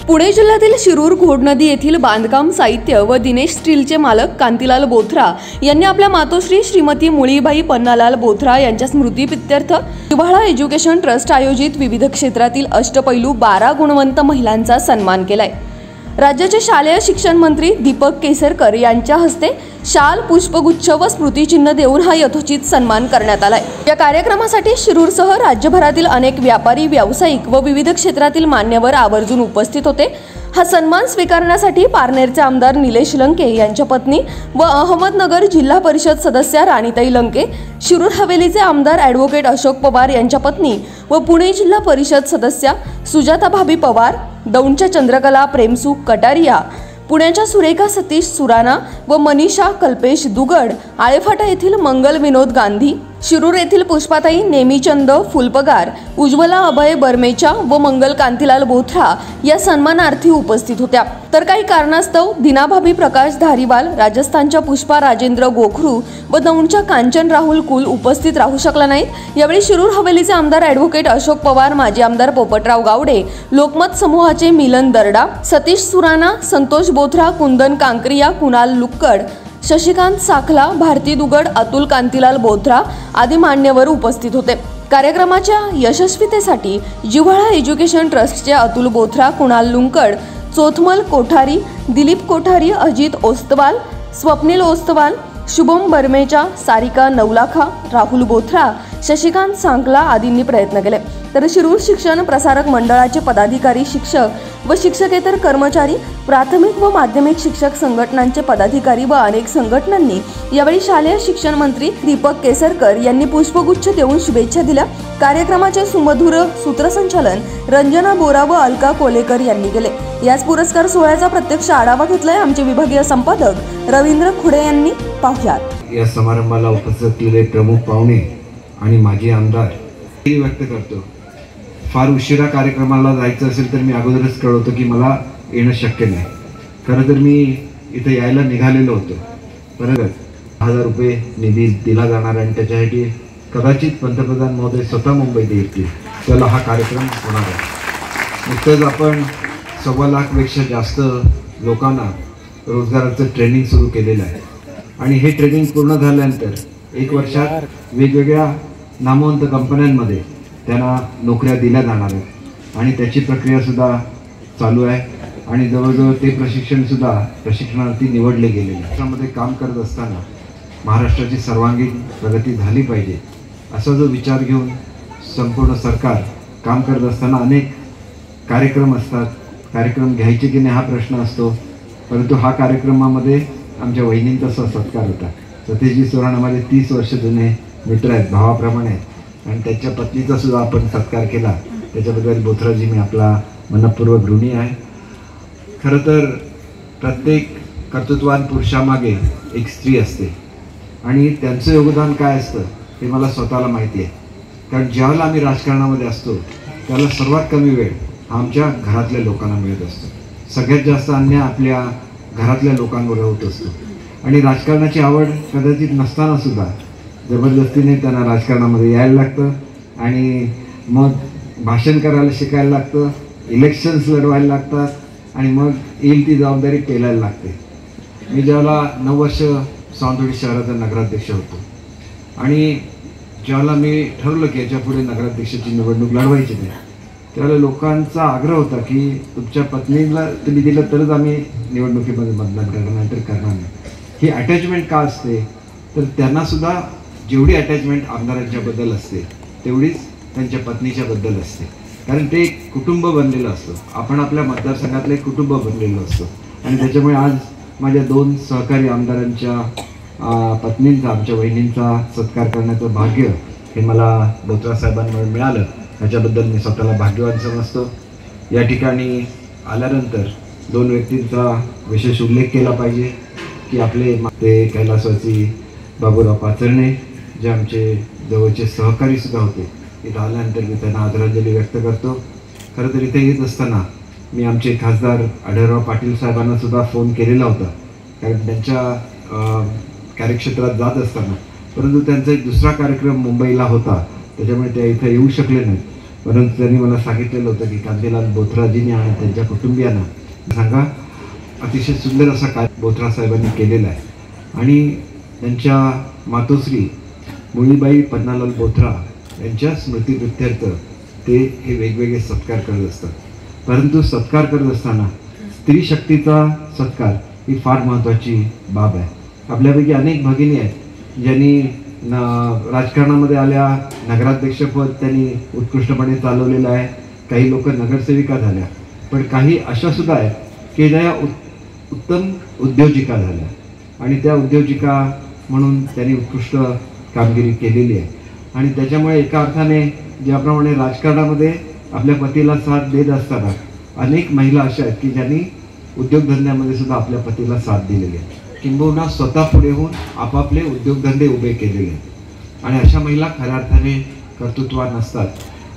पुणे जिल्ह्यातील शिरूर घोडनदी येथील बांधकाम साहित्य व दिनेश स्टीलचे मालक कांतीलाल बोथरा यांनी आपल्या मातोश्री श्रीमती मुळीबाई पन्नालाल बोथरा यांच्या स्मृतीप्रित्यर्थ जिव्हाळा एज्युकेशन ट्रस्ट आयोजित विविध क्षेत्रातील अष्टपैलू 12 गुणवंत महिलांचा सन्मान केलाय। राज्याचे शालेय शिक्षण मंत्री दीपक केसरकर यांच्या हस्ते शाल, पुष्पगुच्छ व स्मृतिचिन्ह देऊन हा यथोचित सन्मान करण्यात आलाय। या कार्यक्रमासाठी शिरूरसह राज्यभरातील अनेक व्यापारी, व्यावसायिक व विविध क्षेत्रातील मान्यवर आवर्जून उपस्थित होते। हा सन्मान स्वीकारण्यासाठी पारनेरचे आमदार निलेश लंके यांच्या पत्नी व अहमदनगर जिल्हा परिषद सदस्य राणीताई लंके, शिरूर हवेलीचे आमदार ॲडव्होकेट अशोक पवार यांच्या पत्नी व पुणे जिल्हा परिषद सदस्य सुजाताभाभी पवार, दौंडच्या चंद्रकला प्रेमसुख कटारिया, पुण्याच्या सुरेखा सतीश सुराणा व मनीषा कल्पेश दुगड, आळेफाटा येथील मंगल विनोद गांधी, शिरूर येथील पुष्पाताई नेमीचंद फुलपगार, उज्ज्वला अभय बर्मेचा व मंगल कांतीलाल बोथरा या सन्मानार्थी उपस्थित होत्या। तर काही कारणास्तव दिनाभाभी प्रकाश धारीवाल, राजस्थानच्या पुष्पा राजेंद्र गोखरू व दौंडच्या कांचन राहुल कुल उपस्थित राहू शकला नाहीत। यावेळी शिरूर हवेलीचे आमदार ॲडव्होकेट अशोक पवार, माजी आमदार पोपटराव गावडे, लोकमत समूहाचे मिलन दर्डा, सतीश सुराणा, संतोष बोथरा, कुंदन कांकरिया, कुणाल लुक्कड, शशिकांत साखला, भारती दुगड, अतुल कांतीलाल बोथरा आदी मान्यवर उपस्थित होते। कार्यक्रमाच्या यशस्वीतेसाठी जिव्हाळा एज्युकेशन ट्रस्टचे अतुल बोथरा, कुणाल लुंकड, चोथमल कोठारी, दिलीप कोठारी, अजित ओस्तवाल, स्वप्नील ओस्तवाल, शुभम बर्मेचा, सारिका नवलाखा, राहुल बोथरा, शशिकांत सांकला आदींनी प्रयत्न केले। तर शिरूर शिक्षण प्रसारक मंडळाचे पदाधिकारी, शिक्षक व शिक्षकेतर कर्मचारी, प्राथमिक व माध्यमिक शिक्षक संघटनांचे पदाधिकारी व अनेक संघटनांनी यावेळी शालेय शिक्षण मंत्री दीपक केसरकर यांनी पुष्पगुच्छ देऊन शुभेच्छा दिल्या। कार्यक्रमाचे सुमधुर सूत्रसंचालन रंजना बोरा व अलका कोलेकर यांनी केले। याच पुरस्कार सोहळ्याचा प्रत्यक्ष आढावा घेतलाय आमचे विभागीय संपादक रवींद्र खुडे यांनी। पाहुयात। या समारंभाला उपस्थित असलेले प्रमुख पाहुणे आणि माजी आमदार व्यक्त करतो। फार उशिरा कार्यक्रमाला जायचं असेल तर मी अगोदरच कळवतो की मला येणं शक्य नाही। खरं तर मी इथे यायला निघालेलो होतो, परंतु 1000 रुपये निधी दिला जाणार आणि त्याच्यासाठी कदाचित पंतप्रधान महोदय स्वतः मुंबईत येतील, त्याला हा कार्यक्रम होणार आहे। नुकतंच आपण 1.25 लाखपेक्षा जास्त लोकांना रोजगाराचं ट्रेनिंग सुरू केलेलं आहे आणि हे ट्रेनिंग पूर्ण झाल्यानंतर 1 वर्षात वेगवेगळ्या नामवंत कंपन्यांमध्ये त्यांना नोकऱ्या दिल्या जाणार आहेत आणि त्याची प्रक्रियासुद्धा चालू आहे आणि जवळजवळ ते प्रशिक्षणार्थी निवडले गेलेले आहेत। त्यामध्ये काम करत असताना महाराष्ट्राची सर्वांगीण प्रगती झाली पाहिजे असा जो विचार घेऊन संपूर्ण सरकार काम करत असताना अनेक कार्यक्रम असतात। कार्यक्रम घ्यायचे की नाही हा प्रश्न असतो, परंतु हा कार्यक्रमामध्ये आमच्या वहिनींचा सत्कार होता। सतीशजी सुराणा माझे 30 वर्ष जुने मित्र आहेत, भावाप्रमाणे आहेत आणि त्याच्या पत्नीचा सुद्धा आपण सत्कार केला, त्याच्याबद्दल बोथराजी मी आपला मनपूर्वक ऋणी आहे। खरं तर प्रत्येक कर्तृत्ववान पुरुषामागे एक स्त्री असते आणि त्यांचं योगदान काय असतं हे मला स्वतःला माहिती आहे, कारण ज्यावेळेला आम्ही राजकारणामध्ये असतो त्याला सर्वात कमी वेळ हा आमच्या घरातल्या लोकांना मिळत असतो। सगळ्यात जास्त अन्याय आपल्या घरातल्या लोकांवर होत असतो आणि राजकारणाची आवड कदाचित नसताना सुद्धा जबरदस्तीने त्यांना राजकारणामध्ये यायला लागतं आणि मग भाषण करायला शिकायला लागतं, इलेक्शन्स लढवायला लागतात आणि मग येईल ती जबाबदारी पेलायला लागते। मी ज्यावेळेला 9 वर्ष सावंतवाडी शहराचा नगराध्यक्ष होतो आणि ज्यावेळेला मी ठरवलं की याच्यापुढे नगराध्यक्षाची निवडणूक लढवायची नाही, त्यावेळेला लोकांचा आग्रह होता की तुमच्या पत्नीला तुम्ही दिलं तरच आम्ही निवडणुकीमध्ये मतदान करणार, नाहीतर करणार नाही। ही अटॅचमेंट का असते तर त्यांनासुद्धा जेवढी अटॅचमेंट आमदारांच्याबद्दल असते तेवढीच त्यांच्या पत्नीच्याबद्दल असते, कारण ते एक कुटुंब बनलेलं असतं। आपण आपल्या मतदारसंघातलं एक कुटुंब बनलेलं असतं आणि त्याच्यामुळे आज माझ्या 2 सहकारी आमदारांच्या पत्नींचा, आमच्या वहिनींचा सत्कार करण्याचं भाग्य हे मला बोथरा साहेबांमुळे मिळालं, याच्याबद्दल मी स्वतःला भाग्यवान समजतो। या ठिकाणी आल्यानंतर 2 व्यक्तींचा विशेष उल्लेख केला पाहिजे की आपले ते कैलासवासी बाबूराव पाचरणे जे आमचे जवळचे सहकारीसुद्धा होते। इथं आल्यानंतर मी त्यांना आदरांजली व्यक्त करतो। खरं तर इथे येत असताना मी आमचे खासदार आढळराव पाटील साहेबांनासुद्धा फोन केलेला होता, कारण त्यांच्या कार्यक्षेत्रात जात असताना, परंतु त्यांचा एक दुसरा कार्यक्रम मुंबईला होता त्याच्यामुळे त्या इथं येऊ शकले नाहीत। परंतु त्यांनी मला सांगितलेलं होतं की कांतीलाल बोथराजींनी आणि त्यांच्या कुटुंबियांना सांगा, अतिशय सुंदर असा कार्य बोथरा साहेबांनी केलेला आहे आणि त्यांच्या मातोश्री मुळीबाई पन्नालाल बोथरा यांच्या स्मृतीप्रित्यर्थ ते हे वेगवेगळे सत्कार करत असतात. परंतु सत्कार करत असताना स्त्री शक्तीचा सत्कार ही फार महत्त्वाची बाब आहे. आपल्यापैकी अनेक भगिनी आहेत ज्यांनी राजकारणामध्ये आल्या, नगराध्यक्षपद त्यांनी उत्कृष्टपणे चालवलेलं आहे, काही लोक नगरसेविका झाल्या, पण काही अशा सुद्धा आहेत की ज्या उत्तम उद्योजिका झाल्या आणि त्या उद्योजिका म्हणून त्यांनी उत्कृष्ट कामगिरी केलेली आहे. आणि त्याच्यामुळे एका अर्थाने ज्याप्रमाणे राजकारणामध्ये आपल्या पतीला साथ देत असताना अनेक महिला अशा आहेत की ज्यांनी उद्योगधंद्यामध्ये सुद्धा आपल्या पतीला साथ दिलेली आहे, किंबहुना स्वतः पुढे होऊन आपापले उद्योगधंदे उभे केलेले आहेत. आणि अशा महिला खऱ्या अर्थाने कर्तृत्वान असतात.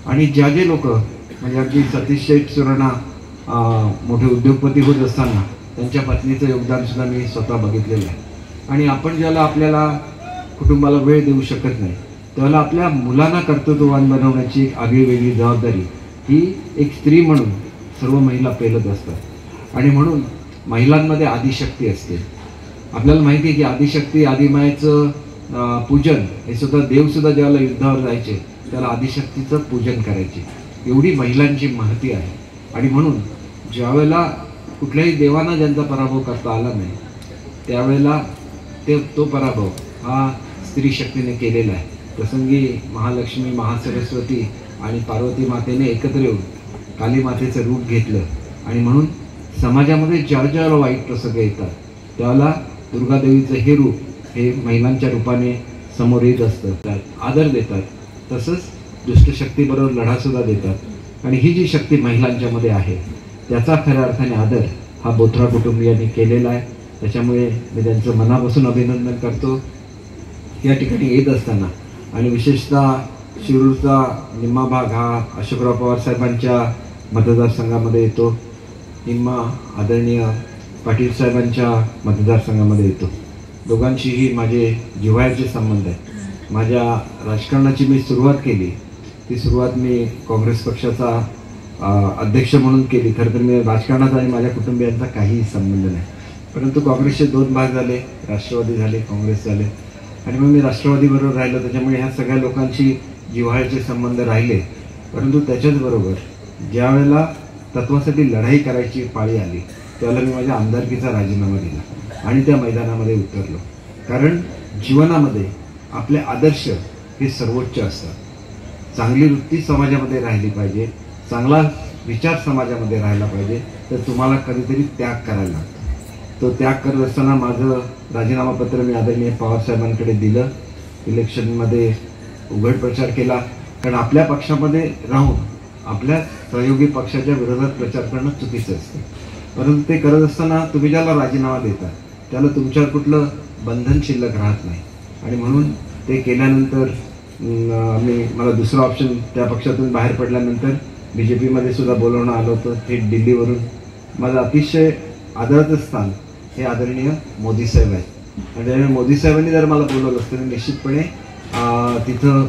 आणि जे लोक म्हणजे अगदी सतीश शेठ सुराणा मोठे उद्योगपती होत असताना त्यांच्या पत्नीचं योगदानसुद्धा मी स्वतः बघितलेलं आहे. आणि आपण ज्याला आपल्याला कुटुंबाला वेळ देऊ शकत नाही त्याला आपल्या मुलांना कर्तृत्ववान बनवण्याची एक आगळीवेगळी जबाबदारी ही एक स्त्री म्हणून सर्व महिला पेलत असतात. आणि म्हणून महिलांमध्ये आदिशक्ती असते. आपल्याला माहिती आहे की आदिशक्ती आदिमायेचं पूजन हे सुद्धा देवसुद्धा ज्यावेळेला युद्धावर जायचे त्याला आदिशक्तीचं पूजन करायचे, एवढी महिलांची महती आहे. आणि म्हणून ज्यावेळेला कुठल्याही देवांना ज्यांचा पराभव करता आला नाही त्यावेळेला तो पराभव हा स्त्री शक्तीने केलेला आहे. प्रसंगी महालक्ष्मी, महासरस्वती आणि पार्वती मातेने एकत्र येऊन काली मातेचं रूप घेतलं. आणि म्हणून समाजामध्ये ज्या वाईट प्रसंग येतात त्याला दुर्गादेवीचं हे रूप हे महिलांच्या रूपाने समोर येत असतं, आदर देतात, तसंच दुष्टशक्तीबरोबर लढासुद्धा देतात. आणि ही जी शक्ती महिलांच्यामध्ये आहे त्याचा खऱ्या अर्थाने आदर हा बोथरा कुटुंबियांनी केलेला आहे. त्याच्यामुळे मी त्यांचं मनापासून अभिनंदन करतो. या ठिकाणी येत असताना आणि विशेषतः शिरूरचा निम्मा भाग हा अशोकराव पवार साहेबांच्या मतदारसंघामध्ये येतो, निम्मा आदरणीय पाटील साहेबांच्या मतदारसंघामध्ये येतो. दोघांशीही माझे जिव्हाळ्याचे संबंध आहेत. माझ्या राजकारणाची मी सुरुवात केली ती सुरुवात मी काँग्रेस पक्षाचा अध्यक्ष म्हणून केली. खरं तर मी राजकारणात आणि माझ्या कुटुंबियांचा काहीही संबंध नाही. परंतु काँग्रेसचे 2 भाग झाले, राष्ट्रवादी झाले, काँग्रेस झाले आणि मग मी राष्ट्रवादीबरोबर राहिलो. त्याच्यामुळे ह्या सगळ्या लोकांशी जिव्हाळ्याचे संबंध राहिले. परंतु त्याच्याचबरोबर ज्या वेळेला तत्वासाठी लढाई करायची पाळी आली त्यावेळेला मी माझ्या आमदारकीचा राजीनामा दिला आणि त्या मैदानामध्ये उतरलो. कारण जीवनामध्ये आपले आदर्श हे सर्वोच्च असतात. चांगली वृत्ती समाजामध्ये राहिली पाहिजे, चांगला विचार समाजामध्ये राहिला पाहिजे, तर तुम्हाला कधीतरी त्याग करायला लागतो. तो त्याग करत असताना माझं राजीनामापत्र मी आदरणीय पवारसाहेबांकडे दिलं. इलेक्शनमध्ये उघड प्रचार केला. कारण आपल्या पक्षामध्ये राहून आपल्या सहयोगी पक्षाच्या विरोधात प्रचार करणं चुकीचं असतं. परंतु ते करत असताना तुम्ही ज्याला राजीनामा देता त्याला तुमच्यावर कुठलं बंधन शिल्लक राहत नाही. आणि म्हणून ते केल्यानंतर मला दुसरं ऑप्शन त्या पक्षातून बाहेर पडल्यानंतर BJPमध्ये सुद्धा बोलवणं आलं होतं थेट दिल्लीवरून. माझं अतिशय आदराचं स्थान हे आदरणीय मोदी साहेब आहेत. आणि मोदी साहेबांनी जर मला बोलवलं असतं तर निश्चितपणे तिथं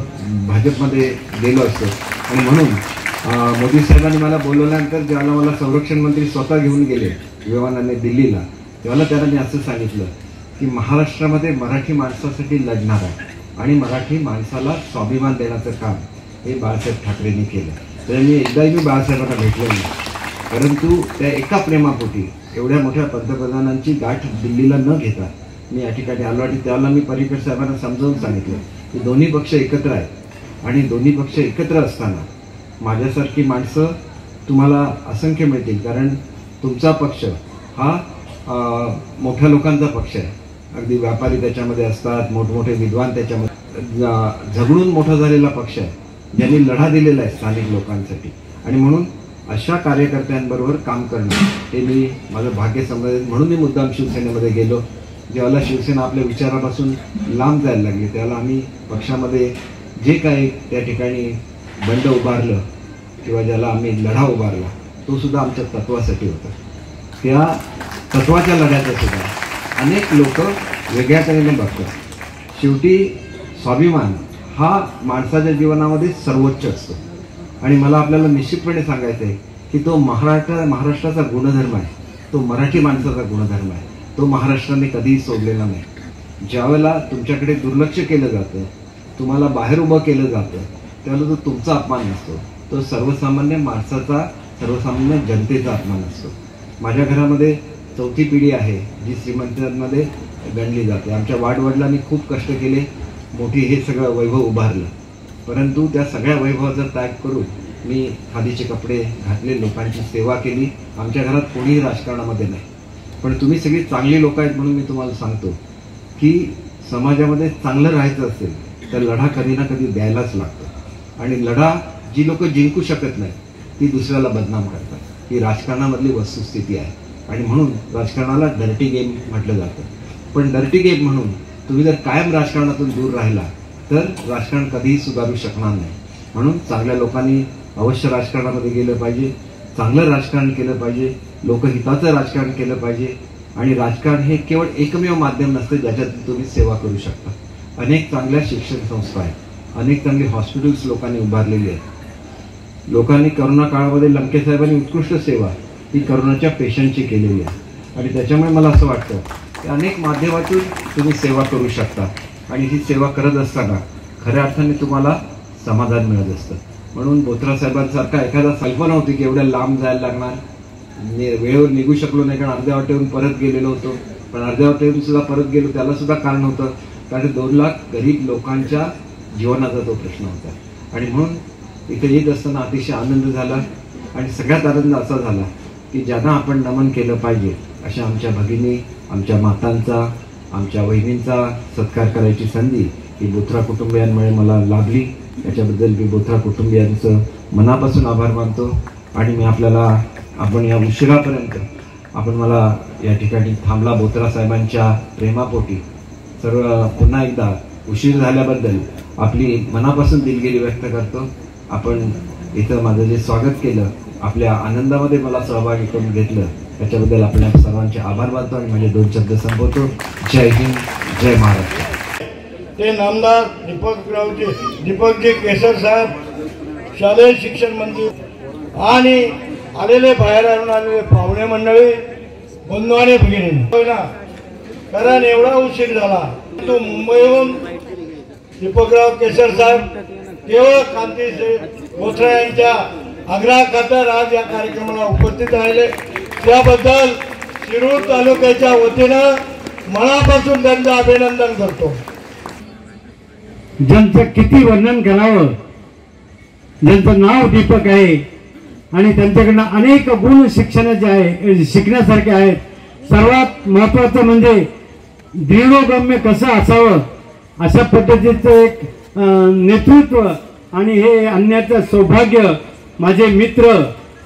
भाजपमध्ये गेलो असतो. आणि म्हणून मोदी साहेबांनी मला बोलवल्यानंतर ज्यावेळेला मला संरक्षण मंत्री स्वतः घेऊन गेले विमानाने दिल्लीला, त्यावेळेला त्यांना मी असं सांगितलं की महाराष्ट्रामध्ये मराठी माणसासाठी लढणार आहे आणि मराठी माणसाला स्वाभिमान देण्याचं काम हे बाळासाहेब ठाकरेंनी केलं. तर मी एकदाही बाळासाहेबांना भेटलो नाही, परंतु त्या एका प्रेमापोटी एवढ्या मोठ्या पंतप्रधानांची गाठ दिल्लीला न घेता मी या ठिकाणी आलो. आणि त्याला मी पर्रिकर साहेबांना समजावून सांगितलं की दोन्ही पक्ष एकत्र आहेत आणि दोन्ही पक्ष एकत्र असताना माझ्यासारखी माणसं तुम्हाला असंख्य मिळतील. कारण तुमचा पक्ष हा मोठ्या लोकांचा पक्ष आहे. अगदी व्यापारी त्याच्यामध्ये असतात, मोठमोठे विद्वान त्याच्यामध्ये झगडून मोठा झालेला पक्ष आहे, ज्यांनी लढा दिलेला आहे स्थानिक लोकांसाठी. आणि म्हणून अशा कार्यकर्त्यांबरोबर काम करणं हे मी माझं भाग्य समजलं. म्हणून मी मुद्दाम शिवसेनेमध्ये गेलो. ज्यावेळेला शिवसेना आपल्या विचारापासून लांब जायला लागली त्यावेळेला आम्ही पक्षामध्ये जे काही त्या ठिकाणी बंड उभारलं किंवा ज्याला आम्ही लढा उभारला तो सुद्धा आमच्या तत्वासाठी होता. त्या तत्वाच्या लढ्याचा सुद्धा अनेक लोक वेगळ्या तऱ्हेने बघतात. शेवटी स्वाभिमान हा माणसाच्या जीवनामध्ये सर्वोच्च असतो आणि मला आपल्याला निश्चितपणे सांगायचं आहे की तो महाराष्ट्राचा गुणधर्म आहे, तो मराठी माणसाचा गुणधर्म आहे, तो महाराष्ट्राने कधीही सोडलेला नाही। ज्यावेळेला तुमच्याकडे दुर्लक्ष केलं जातं, तुम्हाला बाहेर उभं केलं जातं, त्यावेळेला तो तुमचा अपमान नसतो, तो सर्वसामान्य माणसाचा, सर्वसामान्य जनतेचा अपमान असतो। माझ्या घरामध्ये चौथी पिढी आहे जी श्रीमंतांमध्ये गणली जाते। आमच्या वाडवडिलांनी खूप कष्ट केले, मोठी हे सगळं वैभव उभारलं, परंतु त्या सगळ्या वैभवाचा त्याग करून मी खादीचे कपडे घातले, लोकांची सेवा केली। आमच्या घरात कोणीही राजकारणामध्ये नाही, पण तुम्ही सगळी चांगली लोक आहेत म्हणून मी तुम्हाला सांगतो की समाजामध्ये चांगलं राहायचं असेल तर लढा कधी ना कधी द्यायलाच लागतो। आणि लढा जी लोक जिंकू शकत नाही ती दुसऱ्याला बदनाम करतात, ही राजकारणामधली वस्तुस्थिती आहे। आणि म्हणून राजकारणाला डर्टी गेम म्हटलं जातं। पण डर्टी गेम म्हणून तुम्ही जर कायम राजकारणातून दूर राहिला तर राजकारण कधीही सुधारू शकणार नाही। म्हणून चांगल्या लोकांनी अवश्य राजकारणामध्ये गेलं पाहिजे, चांगलं राजकारण केलं पाहिजे, लोकहिताचं राजकारण केलं पाहिजे। आणि राजकारण हे केवळ एकमेव माध्यम नसतं ज्याच्यातून तुम्ही सेवा करू शकता। अनेक चांगल्या शिक्षण संस्था आहेत, अनेक चांगली हॉस्पिटल्स लोकांनी उभारलेली आहेत। लोकांनी करोना काळामध्ये लंके साहेबांनी उत्कृष्ट सेवा ही करोनाच्या पेशंटची केलेली आहे। आणि त्याच्यामुळे मला असं वाटतं की अनेक माध्यमातून तुम्ही सेवा करू शकता आणि ही सेवा करत असताना खऱ्या अर्थाने तुम्हाला समाधान मिळत असतं। म्हणून बोथरा साहेबांसारखा एखादा कल्पना होती की एवढ्या लांब जायला लागणार, वेळेवर निघू शकलो नाही कारण अर्ध्या वाटेवरून परत गेलेलो होतो, पण अर्ध्या वाटेवरून सुद्धा परत गेलो त्याला सुद्धा कारण होतं, कारण 2 लाख गरीब लोकांच्या जीवनाचा तो प्रश्न होता। आणि म्हणून इथे येत असताना अतिशय आनंद झाला। आणि सगळ्यात आनंद असा झाला की ज्यांना आपण नमन केलं पाहिजे अशा आमच्या भगिनी, आमच्या मातांचा, आमच्या वहिनींचा सत्कार करायची संधी ही बोथरा कुटुंबियांमुळे मला लाभली। याच्याबद्दल मी बोथरा कुटुंबियांचं मनापासून आभार मानतो। आणि मी आपण या उशिरापर्यंत आपण मला या ठिकाणी थांबला बोथरा साहेबांच्या प्रेमापोटी सर्व पुन्हा एकदा उशीर झाल्याबद्दल आपली मनापासून दिलगिरी व्यक्त करतो। आपण इथं माझं जे स्वागत केलं, आपल्या आनंदामध्ये मला सहभागी करून घेतलं, त्याच्याबद्दल आपल्या सर्वांचे आभार मानतो आणि माझे 2 शब्द संपवतो। जय हिंद, जय महाराष्ट्र। ते नामदार दीपकजी केसर साहेब, शालेय शिक्षण मंत्री आणि आलेले बाहेरून आलेले पाहुणे मंडळी, बंधू आणि भगिनी, कारण एवढा उशीर झाला तो मुंबईहून दीपकराव केसर साहेब केवळ कांती बोथरा यांच्या आग्रहाखातर आज या कार्यक्रमाला उपस्थित राहिले, त्याबद्दल शिरूर तालुक्याच्या वतीनं मनापासून त्यांचं अभिनंदन करतो। ज्यांचं किती वर्णन करावं, ज्यांचं नाव दीपक आहे आणि त्यांच्याकडनं अनेक गुण शिकण्यासारखे आहेत। सर्वात महत्त्वाचं म्हणजे दृढगम्य कसं असावं अशा पद्धतीचं एक नेतृत्व, आणि हे आणण्याचं सौभाग्य माझे मित्र,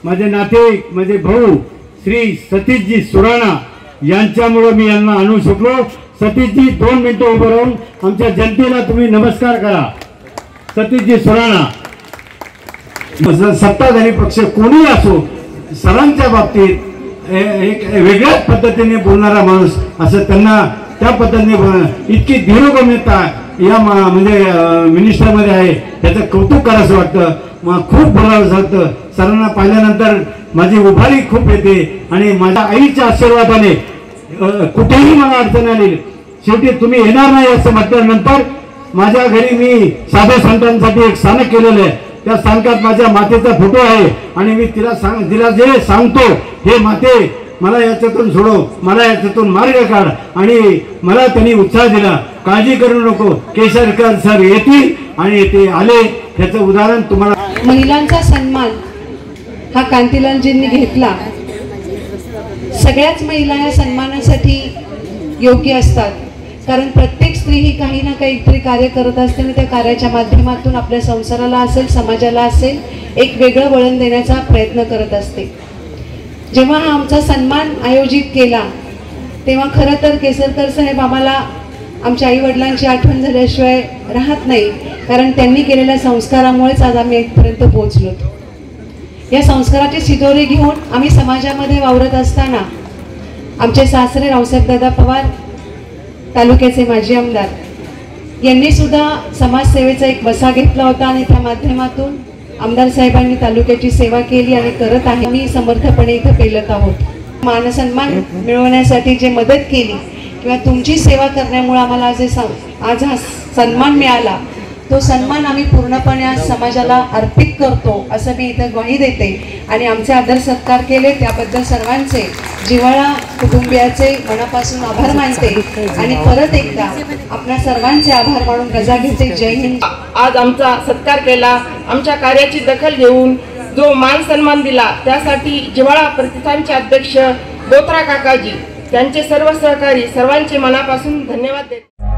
माझे नातेवाईक, माझे भाऊ श्री सतीशजी सुराणा यांच्यामुळे मी यांना आणू शकलो। सतीशजी 2 मिनिटं उभं राहून आमच्या जनतेला तुम्ही नमस्कार करा। सतीशजी सुराणा, सत्ताधारी पक्ष कोणी असो, सरांच्या बाबतीत एक वेगळ्याच पद्धतीने बोलणारा माणूस, असं त्यांना त्या पद्धतीने इतकी दृढगम्यता या म्हणजे मिनिस्टरमध्ये आहे, त्याचं कौतुक करायचं वाटतं। खूप बोलावं वाटतं। सरांना पाहिल्यानंतर माझी उभारी खूप येते आणि माझ्या आईच्या आशीर्वादाने कुठेही मला अडचण आली, शेवटी तुम्ही येणार नाही असं म्हटल्यानंतर माझ्या घरी मी साधू संतांसाठी एक स्थानक केलेलं आहे। त्या स्थानकात माझ्या मातेचा फोटो आहे आणि मी तिला जे सांगतो, हे माते मला याच्यातून सोडव, मला याच्यातून मार्ग काढ, आणि मला त्यांनी उत्साह दिला। काळजी करू नको, केसरकर सर येतील आणि ते आले। त्याचं उदाहरण तुम्हाला। महिलांचा सन्मान हा कांतीलालजींनी घेतला। सगळ्याच महिला या सन्मानासाठी योग्य असतात, कारण प्रत्येक स्त्री ही काही ना काहीतरी कार्य करत असते आणि त्या कार्याच्या माध्यमातून आपल्या संसाराला असेल, समाजाला असेल, एक वेगळं वळण देण्याचा प्रयत्न करत असते। जेव्हा हा आमचा सन्मान आयोजित केला तेव्हा खरं तर केसरकर साहेब आम्हाला आमच्या आई वडिलांची आठवण झाल्याशिवाय राहत नाही, कारण त्यांनी केलेल्या संस्कारामुळेच आज आम्ही इथपर्यंत पोहोचलो। या संस्काराचे शिदोरे घेऊन आम्ही समाजामध्ये वावरत असताना आमचे सासरे रावसाहेबदादा पवार, तालुक्याचे माजी आमदार, यांनी सुद्धा समाजसेवेचा एक वसा घेतला होता आणि त्या माध्यमातून आमदार साहेबांनी तालुक्याची सेवा केली आणि करत आहे. मी समर्थपणे इथं पेलत आहोत. मानसन्मान मिळवण्यासाठी जे मदत केली किंवा तुमची सेवा करण्यामुळे आम्हाला आज हा सन्मान मिळाला, तो सन्मान आम्ही पूर्णपणे आज समाजाला अर्पित करतो असं मी इथं ग्वाही देते. आणि आमचे आदर सत्कार केले त्याबद्दल सर्वांचे जिव्हाळा कुटुंबियाचे मनापासून आभार मानते आणि परत एकदा आपल्या सर्वांचे आभार मानून रजा घेते. जय हिंद. आज आमचा सत्कार केला, आमच्या कार्याची दखल घेऊन जो मान सन्मान दिला त्यासाठी जिव्हाळा प्रतिष्ठानचे अध्यक्ष बोथरा काकाजी, त्यांचे सर्व सहकारी सर्वांचे मनापासून धन्यवाद देते.